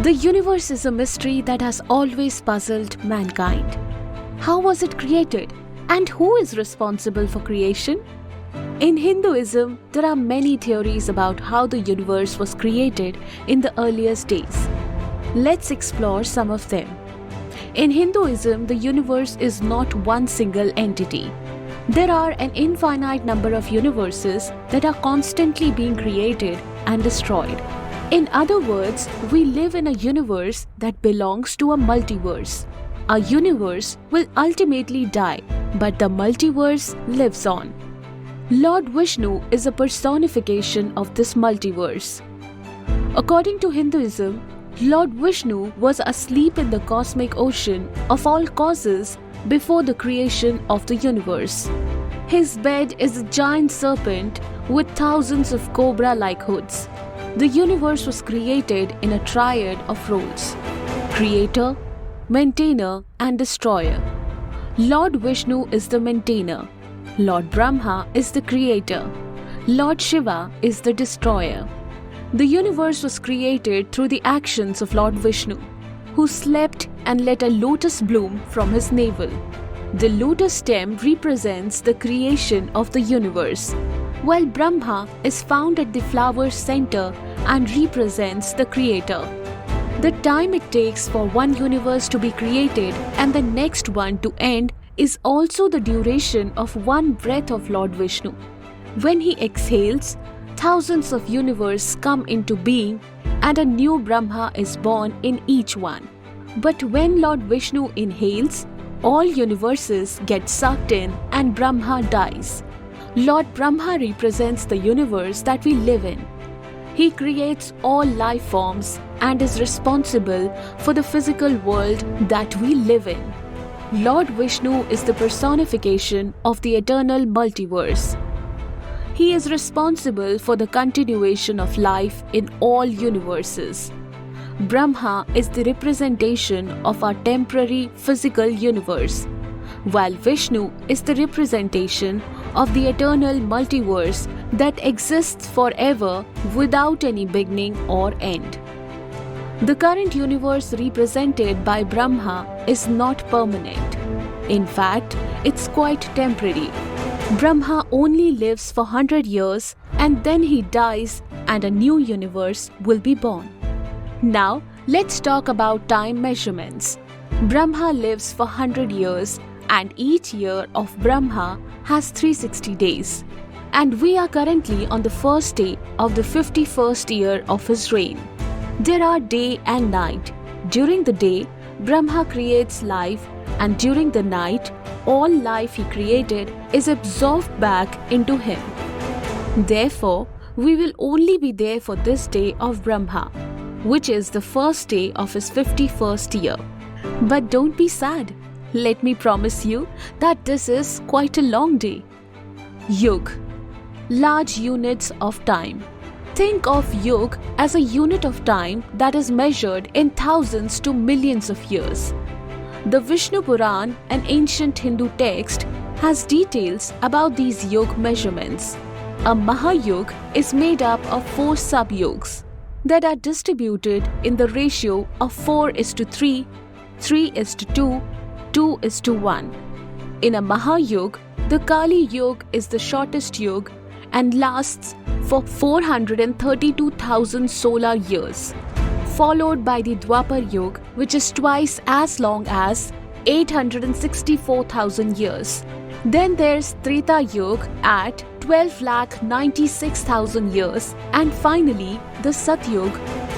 The universe is a mystery that has always puzzled mankind. How was it created? And who is responsible for creation? In Hinduism, there are many theories about how the universe was created in the earliest days. Let's explore some of them. In Hinduism, the universe is not one single entity. There are an infinite number of universes that are constantly being created and destroyed. In other words, we live in a universe that belongs to a multiverse. Our universe will ultimately die, but the multiverse lives on. Lord Vishnu is a personification of this multiverse. According to Hinduism, Lord Vishnu was asleep in the cosmic ocean of all causes before the creation of the universe. His bed is a giant serpent with thousands of cobra-like hoods. The universe was created in a triad of roles: creator, maintainer, and destroyer. Lord Vishnu is the maintainer. Lord Brahma is the creator. Lord Shiva is the destroyer. The universe was created through the actions of Lord Vishnu, who slept and let a lotus bloom from his navel. The lotus stem represents the creation of the universe, while Brahma is found at the flower's center and represents the creator. The time it takes for one universe to be created and the next one to end is also the duration of one breath of Lord Vishnu. When he exhales, thousands of universes come into being and a new Brahma is born in each one. But when Lord Vishnu inhales, all universes get sucked in and Brahma dies. Lord Brahma represents the universe that we live in. He creates all life forms and is responsible for the physical world that we live in. Lord Vishnu is the personification of the eternal multiverse. He is responsible for the continuation of life in all universes. Brahma is the representation of our temporary physical universe, while Vishnu is the representation of the eternal multiverse that exists forever without any beginning or end. The current universe represented by Brahma is not permanent. In fact, it's quite temporary. Brahma only lives for 100 years and then he dies and a new universe will be born. Now, let's talk about time measurements. Brahma lives for 100 years and each year of Brahma has 360 days. And we are currently on the first day of the 51st year of his reign. There are day and night. During the day, Brahma creates life, and during the night, all life he created is absorbed back into him. Therefore, we will only be there for this day of Brahma, which is the first day of his 51st year. But don't be sad. Let me promise you that this is quite a long day. Yug, large units of time. Think of Yug as a unit of time that is measured in thousands to millions of years. The Vishnu Puran, an ancient Hindu text, has details about these Yug measurements. A Mahayug is made up of 4 sub-yugs that are distributed in the ratio of 4:3, 3:2, 2:1. In a Mahayug, the Kali Yug is the shortest yug and lasts for 432,000 solar years, followed by the Dwapar Yug, which is twice as long as 864,000 years. Then there's Treta Yug at 12,96,000 years, and finally the Satyug,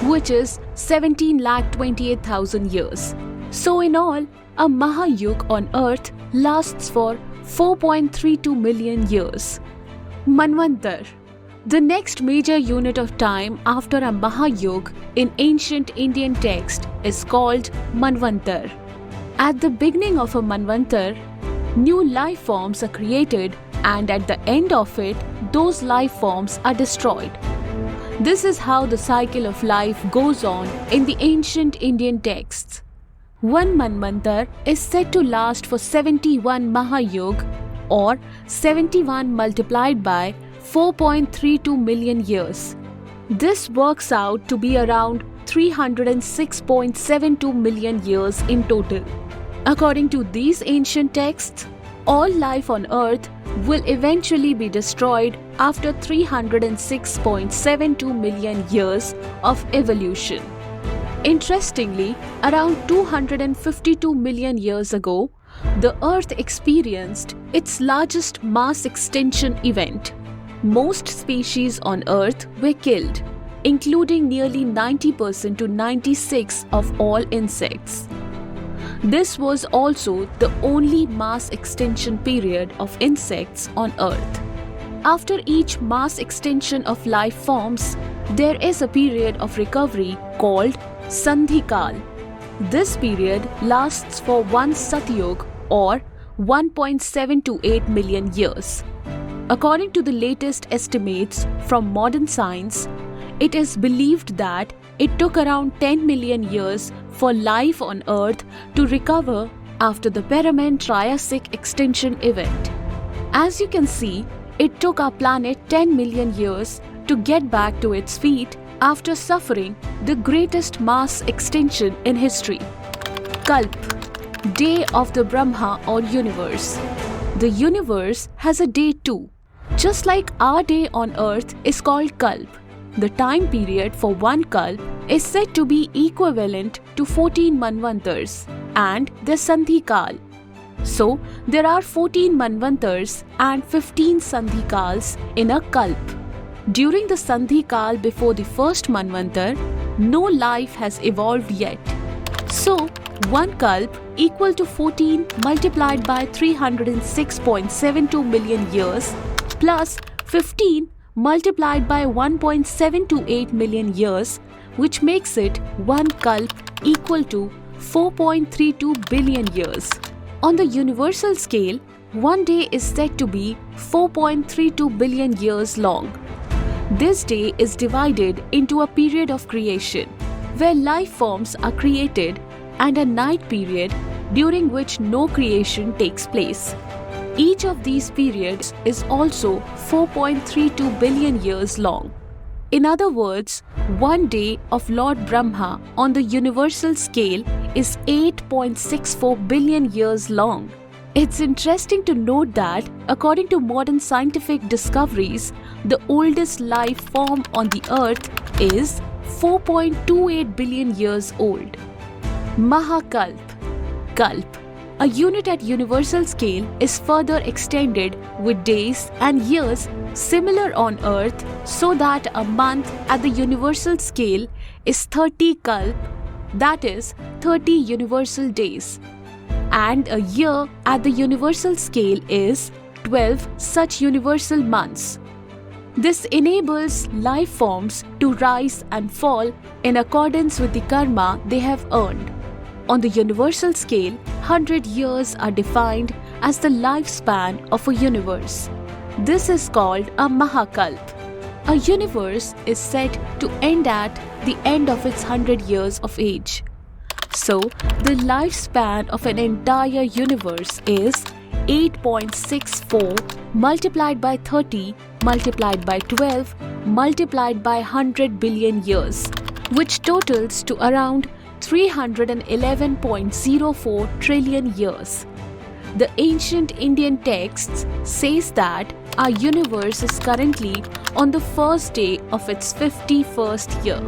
which is 17,28,000 years. So in all, a Mahayug on Earth lasts for 4.32 million years. Manvantar, the next major unit of time after a Mahayug in ancient Indian text, is called Manvantar. At the beginning of a Manvantar, new life forms are created, and at the end of it, those life forms are destroyed. This is how the cycle of life goes on in the ancient Indian texts. One Manvantar is said to last for 71 Mahayug, or 71 multiplied by 4.32 million years. This works out to be around 306.72 million years in total. According to these ancient texts, all life on Earth will eventually be destroyed after 306.72 million years of evolution. Interestingly, around 252 million years ago, the Earth experienced its largest mass extinction event. Most species on Earth were killed, including nearly 90% to 96% of all insects. This was also the only mass extinction period of insects on Earth. After each mass extinction of life forms, there is a period of recovery called Sandhikal. This period lasts for one Satyug or 1.728 million years. According to the latest estimates from modern science, it is believed that it took around 10 million years for life on Earth to recover after the Permian-Triassic extinction event. As you can see, it took our planet 10 million years to get back to its feet after suffering the greatest mass extinction in history. Kalp, Day of the Brahma or Universe. The universe has a day too. Just like our day on Earth is called Kalp, the time period for one Kalp is said to be equivalent to 14 Manvantars and the Sandhikal. So, there are 14 Manvantars and 15 Sandhikals in a Kalp. During the Sandhikal before the first Manvantar, no life has evolved yet. So, one Kalp equal to 14 multiplied by 306.72 million years plus 15 multiplied by 1.728 million years, which makes it one Kalp equal to 4.32 billion years. On the universal scale, one day is said to be 4.32 billion years long. This day is divided into a period of creation, where life forms are created, and a night period during which no creation takes place. Each of these periods is also 4.32 billion years long. In other words, one day of Lord Brahma on the universal scale is 8.64 billion years long. It's interesting to note that, according to modern scientific discoveries, the oldest life form on the Earth is 4.28 billion years old. Mahakalp, Kalp, a unit at universal scale, is further extended with days and years similar on Earth, so that a month at the universal scale is 30 Kalp, that is 30 universal days, and a year at the universal scale is 12 such universal months. This enables life forms to rise and fall in accordance with the karma they have earned. On the universal scale, 100 years are defined as the lifespan of a universe. This is called a Mahakalp. A universe is said to end at the end of its 100 years of age. So, the lifespan of an entire universe is 8.64 multiplied by 30 multiplied by 12 multiplied by 100 billion years, which totals to around 311.04 trillion years. The ancient Indian texts says that our universe is currently on the first day of its 51st year.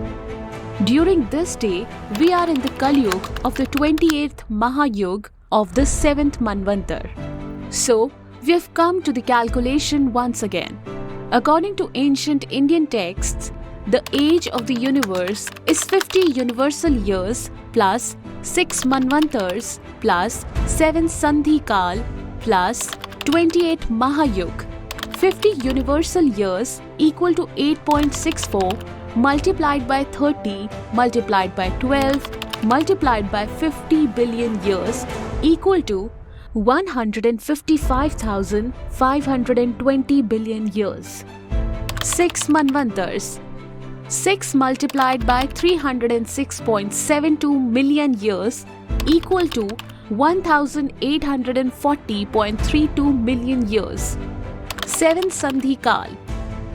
During this day, we are in the Kalyug of the 28th Mahayug of the 7th Manvantar. So, we have come to the calculation once again. According to ancient Indian texts, the age of the universe is 50 universal years plus 6 Manvantars plus 7 Sandhikal plus 28 Mahayug. 50 universal years equal to 8.64 multiplied by 30 multiplied by 12 multiplied by 50 billion years equal to 155,520 billion years. 6 Manvantars. 6 multiplied by 306.72 million years equal to 1,840.32 million years. 7 Sandhikal.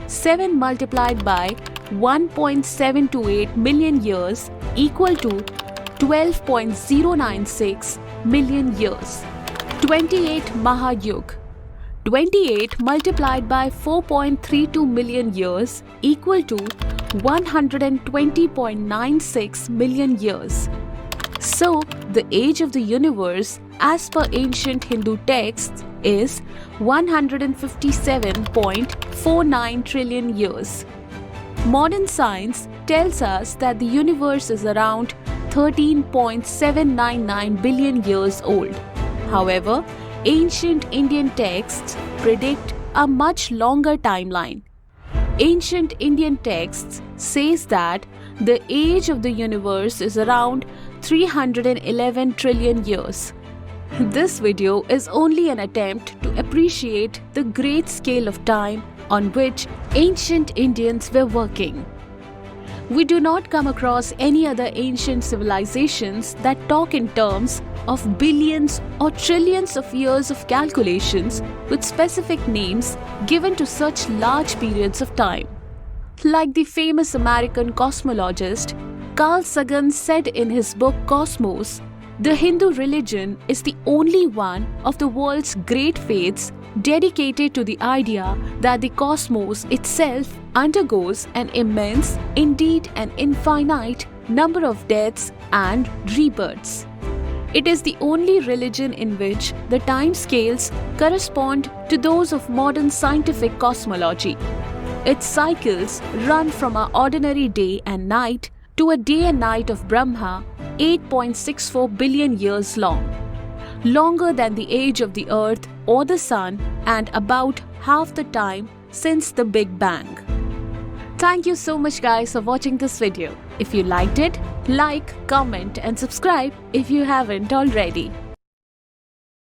7 multiplied by 1.728 million years equal to 12.096 million years. 28 Mahayug. 28 multiplied by 4.32 million years equal to 120.96 million years. So, the age of the universe as per ancient Hindu texts is 157.49 trillion years. Modern science tells us that the universe is around 13.799 billion years old. However, ancient Indian texts predict a much longer timeline. Ancient Indian texts says that the age of the universe is around 311 trillion years. This video is only an attempt to appreciate the great scale of time on which ancient Indians were working. We do not come across any other ancient civilizations that talk in terms of billions or trillions of years of calculations with specific names given to such large periods of time. Like the famous American cosmologist Carl Sagan said in his book Cosmos, the Hindu religion is the only one of the world's great faiths dedicated to the idea that the cosmos itself undergoes an immense, indeed an infinite, number of deaths and rebirths. It is the only religion in which the time scales correspond to those of modern scientific cosmology. Its cycles run from our ordinary day and night to a day and night of Brahma, 8.64 billion years long. Longer than the age of the Earth or the Sun, and about half the time since the Big Bang. Thank you so much guys for watching this video. If you liked it, like, comment and subscribe if you haven't already.